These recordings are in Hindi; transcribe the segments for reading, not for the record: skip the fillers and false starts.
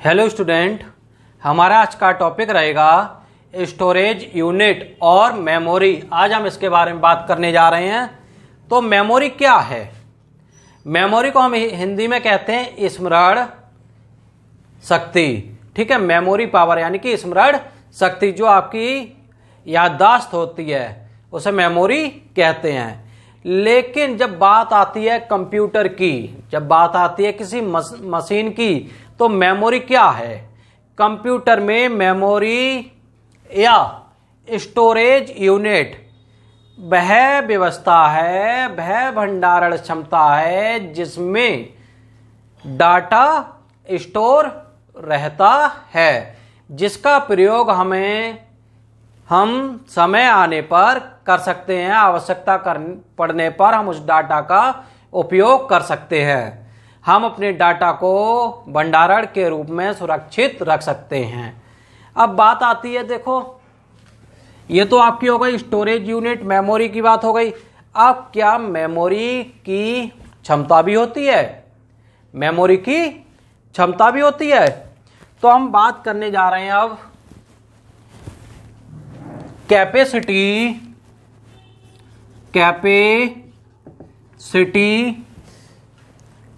हेलो स्टूडेंट, हमारा आज का टॉपिक रहेगा स्टोरेज यूनिट और मेमोरी। आज हम इसके बारे में बात करने जा रहे हैं। तो मेमोरी क्या है? मेमोरी को हम हिंदी में कहते हैं स्मरण शक्ति। ठीक है, मेमोरी पावर यानी कि स्मरण शक्ति, जो आपकी याददाश्त होती है उसे मेमोरी कहते हैं। लेकिन जब बात आती है कंप्यूटर की, जब बात आती है किसी मशीन की, तो मेमोरी क्या है? कंप्यूटर में मेमोरी या स्टोरेज यूनिट वह व्यवस्था है, वह भंडारण क्षमता है जिसमें डाटा स्टोर रहता है, जिसका प्रयोग हम समय आने पर कर सकते हैं। आवश्यकता पड़ने पर हम उस डाटा का उपयोग कर सकते हैं। हम अपने डाटा को भंडारण के रूप में सुरक्षित रख सकते हैं। अब बात आती है, देखो ये तो आपकी हो गई स्टोरेज यूनिट, मेमोरी की बात हो गई। अब क्या मेमोरी की क्षमता भी होती है? मेमोरी की क्षमता भी होती है। तो हम बात करने जा रहे हैं अब कैपेसिटी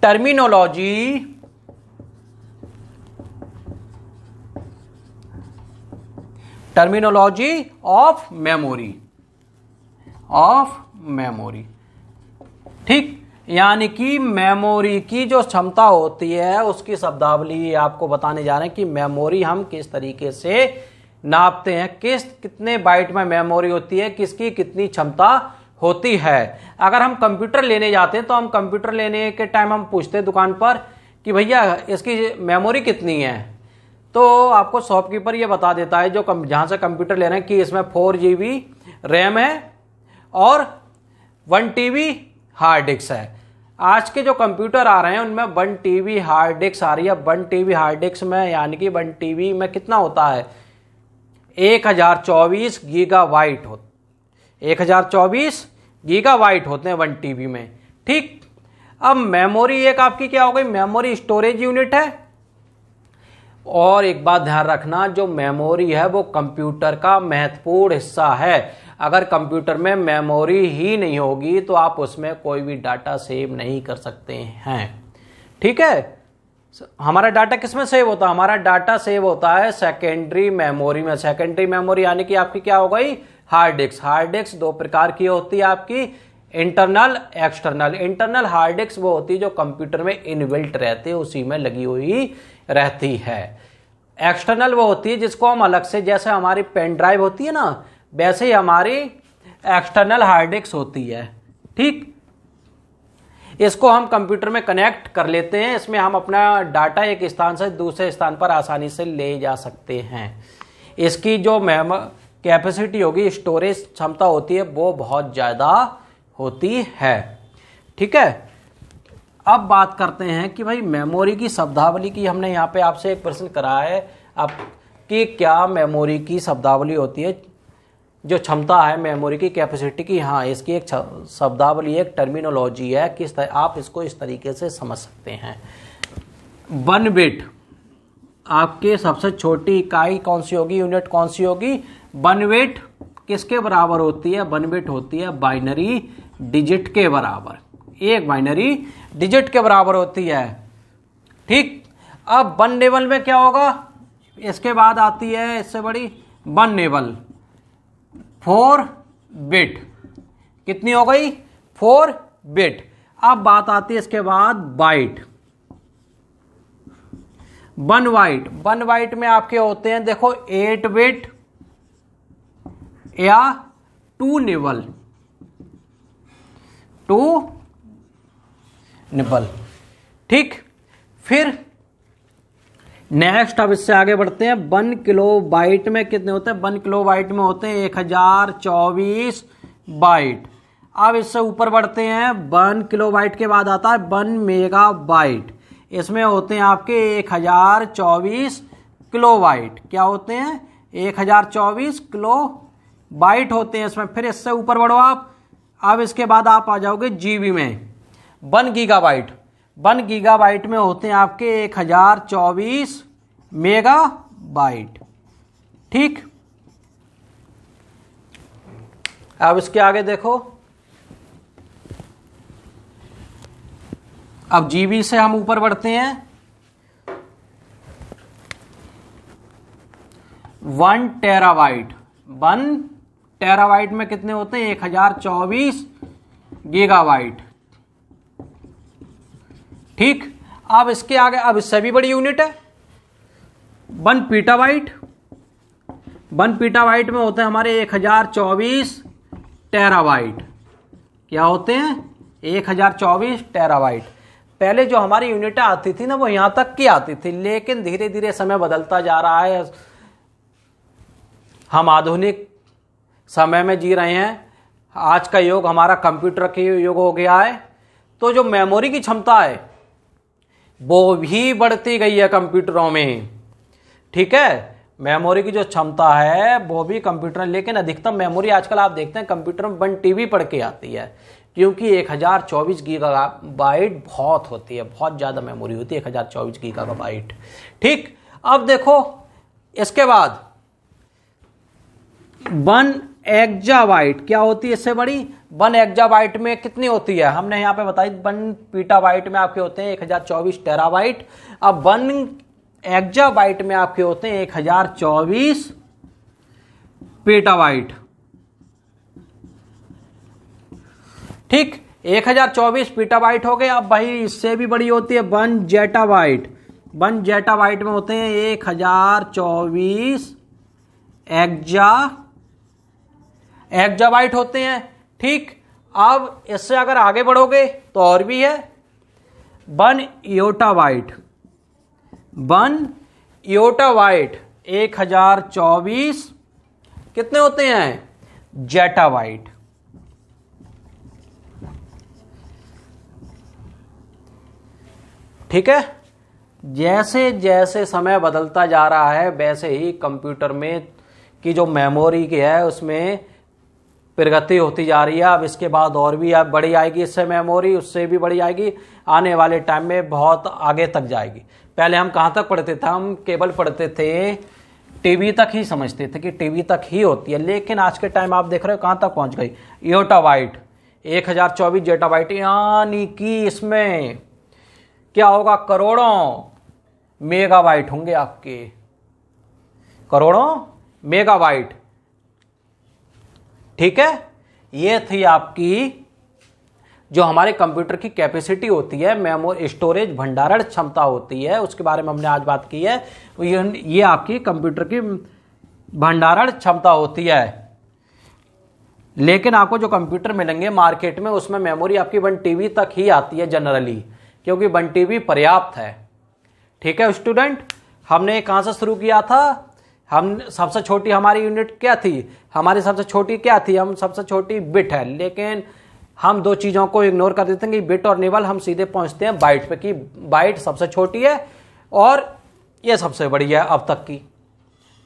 टर्मिनोलॉजी ऑफ मेमोरी। ठीक, यानी कि मेमोरी की जो क्षमता होती है उसकी शब्दावली आपको बताने जा रहे हैं कि मेमोरी हम किस तरीके से नापते हैं, कितने बाइट में मेमोरी होती है, किसकी कितनी क्षमता होती है। अगर हम कंप्यूटर लेने जाते हैं तो हम कंप्यूटर लेने के टाइम हम पूछते हैं दुकान पर कि भैया इसकी मेमोरी कितनी है, तो आपको शॉपकीपर ये बता देता है जो जहाँ से कंप्यूटर ले रहे हैं कि इसमें 4 GB रैम है और 1 TB हार्ड डिस्क है। आज के जो कंप्यूटर आ रहे हैं उनमें 1 TB हार्ड डिस्क आ रही है। 1 TB हार्ड डिस्क में यानी कि 1 TB में कितना होता है? 1024 गीगाबाइट 1024 गीगाबाइट होते हैं 1 TB में। ठीक, अब मेमोरी एक आपकी क्या हो गई? मेमोरी स्टोरेज यूनिट है। और एक बात ध्यान रखना, जो मेमोरी है वो कंप्यूटर का महत्वपूर्ण हिस्सा है। अगर कंप्यूटर में मेमोरी ही नहीं होगी तो आप उसमें कोई भी डाटा सेव नहीं कर सकते हैं। ठीक है, हमारा डाटा किस में सेव होता है? हमारा डाटा सेव होता है सेकेंडरी मेमोरी में। सेकेंडरी मेमोरी यानी कि आपकी क्या हो गई? Hard disk. हार्ड डिस्क 2 प्रकार की होती है आपकी, internal, external. Internal hard disk वो होती है जो कंप्यूटर में इनबिल्ट रहती है, उसी में लगी हुई रहती है। एक्सटर्नल वो होती है जिसको हम अलग से, जैसे हमारी पेन ड्राइव होती है ना, वैसे ही हमारी एक्सटर्नल हार्ड डिस्क होती है। ठीक, इसको हम कंप्यूटर में कनेक्ट कर लेते हैं। इसमें हम अपना डाटा एक स्थान से दूसरे स्थान पर आसानी से ले जा सकते हैं। इसकी जो कैपेसिटी होगी, स्टोरेज क्षमता होती है, वो बहुत ज़्यादा होती है। ठीक है, अब बात करते हैं कि भाई मेमोरी की शब्दावली की। हमने यहाँ पे आपसे एक प्रश्न करा है अब कि क्या मेमोरी की शब्दावली होती है, जो क्षमता है मेमोरी की, कैपेसिटी की। हाँ, इसकी एक शब्दावली, एक टर्मिनोलॉजी है, किस तरह आप इसको इस तरीके से समझ सकते हैं। 1 बिट, आपके सबसे छोटी इकाई कौन सी होगी, यूनिट कौन सी होगी? 1 बिट किसके बराबर होती है? 1 बिट होती है बाइनरी डिजिट के बराबर। एक बाइनरी डिजिट के बराबर होती है। ठीक, अब 1 नेबल में क्या होगा? इसके बाद आती है इससे बड़ी 1 नेबल 4 बिट। कितनी हो गई? 4 बिट। अब बात आती है इसके बाद बाइट, 1 बाइट। 1 बाइट में आपके होते हैं, देखो 8 बिट या 2 निबल। 2 निबल। ठीक, फिर नेक्स्ट अब इससे आगे बढ़ते हैं। 1 किलोबाइट में कितने होते हैं? 1 किलोबाइट में होते हैं 1024 बाइट। अब इससे ऊपर बढ़ते हैं, 1 किलोबाइट के बाद आता है 1 मेगाबाइट। इसमें होते हैं आपके 1024 किलोबाइट। क्या होते हैं? 1024 किलोबाइट होते हैं इसमें। फिर इससे ऊपर बढ़ो आप, अब इसके बाद आप आ जाओगे जीबी में। 1 गीगाबाइट में होते हैं आपके 1024 मेगाबाइट। ठीक, अब इसके आगे देखो, अब जीबी से हम ऊपर बढ़ते हैं। 1 टेराबाइट। 1 टेराबाइट में कितने होते हैं? 1024 गीगाबाइट। ठीक, अब इसके आगे, अब इससे भी बड़ी यूनिट है 1 पीटाबाइट। 1 पीटाबाइट में होते हैं हमारे 1024 टेराबाइट। क्या होते हैं? 1024 टेराबाइट। पहले जो हमारी यूनिटें आती थी ना, वो यहां तक की आती थी, लेकिन धीरे धीरे समय बदलता जा रहा है। हम आधुनिक समय में जी रहे हैं। आज का युग हमारा कंप्यूटर के युग हो गया है। तो जो मेमोरी की क्षमता है वो भी बढ़ती गई है कंप्यूटरों में। ठीक है, मेमोरी की जो क्षमता है वो भी कंप्यूटर, लेकिन अधिकतम मेमोरी आजकल आप देखते हैं कंप्यूटर में 1 टीबी पढ़ के आती है, क्योंकि 1024 गीगाबाइट बहुत होती है, बहुत ज़्यादा मेमोरी होती है 1024 गीगाबाइट। ठीक, अब देखो इसके बाद 1 एक्जाबाइट क्या होती है? इससे बड़ी 1 एक्जाबाइट में कितनी होती है? हमने यहाँ पे बताई 1 पीटाबाइट में आपके होते हैं 1024 टेराबाइट। अब 1 एक्जाबाइट में आपके होते हैं 1024 पेटाबाइट। ठीक, 1024 पेटाबाइट हो गए। अब भाई इससे भी बड़ी होती है 1 जेटाबाइट। 1 जेटाबाइट में होते हैं 1024 एक्जाबाइट होते हैं। ठीक, अब इससे अगर आगे बढ़ोगे तो और भी है 1 योटाबाइट। 1 योटाबाइट 1024 कितने होते हैं? जेटाबाइट। ठीक है, जैसे जैसे समय बदलता जा रहा है वैसे ही कंप्यूटर में की जो मेमोरी की है उसमें प्रगति होती जा रही है। अब इसके बाद और भी अब बड़ी आएगी, इससे मेमोरी उससे भी बड़ी आएगी, आने वाले टाइम में बहुत आगे तक जाएगी। पहले हम कहाँ तक पढ़ते थे? हम केवल पढ़ते थे, टीबी तक ही समझते थे कि टीबी तक ही होती है, लेकिन आज के टाइम आप देख रहे हो कहाँ तक पहुँच गई, योटाबाइट 1024 जेटाबाइट, यानी कि इसमें क्या होगा? करोड़ों मेगाबाइट होंगे आपके, करोड़ों मेगाबाइट। ठीक है, ये थी आपकी जो हमारे कंप्यूटर की कैपेसिटी होती है, मेमोरी स्टोरेज भंडारण क्षमता होती है, उसके बारे में हमने आज बात की है। ये आपकी कंप्यूटर की भंडारण क्षमता होती है। लेकिन आपको जो कंप्यूटर मिलेंगे मार्केट में उसमें मेमोरी आपकी 1 टीबी तक ही आती है जनरली, क्योंकि 1 टीबी पर्याप्त है। ठीक है स्टूडेंट, हमने कहाँ से शुरू किया था? हम सबसे छोटी हमारी यूनिट क्या थी? हमारी सबसे छोटी क्या थी? हम सबसे छोटी बिट है, लेकिन हम दो चीज़ों को इग्नोर कर देते हैं कि बिट और निबल, हम सीधे पहुंचते हैं बाइट पे कि बाइट सबसे छोटी है और ये सबसे बड़ी है अब तक की।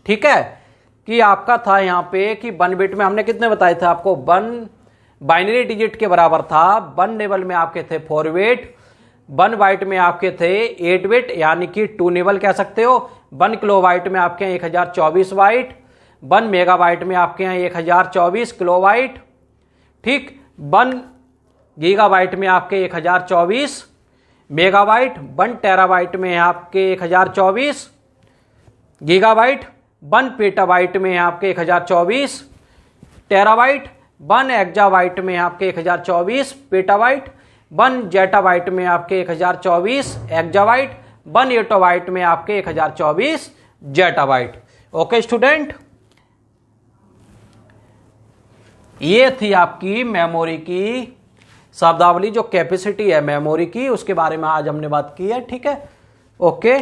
ठीक है, कि आपका था यहाँ पे कि 1 बिट में हमने कितने बताए थे आपको? 1 बाइनरी डिजिट के बराबर था। 1 निबल में आपके थे 4 बिट, 1 बाइट में आपके थे 8 बिट, यानी कि 2 निबल कह सकते हो। 1 किलोबाइट में आपके यहाँ 1024 बाइट, 1 मेगाबाइट में आपके यहाँ 1024 किलोबाइट। ठीक, 1 गीगाबाइट में आपके 1024 मेगाबाइट, 1 टेराबाइट में आपके 1024 गीगाबाइट, 1 पेटाबाइट में आपके 1024 टेराबाइट, 1 एक्जाबाइट में आपके 1024 पेटाबाइट, 1 जेटाबाइट में आपके 1024 एक्जाबाइट, 1 योटाबाइट में आपके 1024 जेटाबाइट। ओके स्टूडेंट, ये थी आपकी मेमोरी की शब्दावली, जो कैपेसिटी है मेमोरी की, उसके बारे में आज हमने बात की है। ठीक है, okay,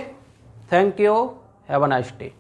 thank you, have a nice day.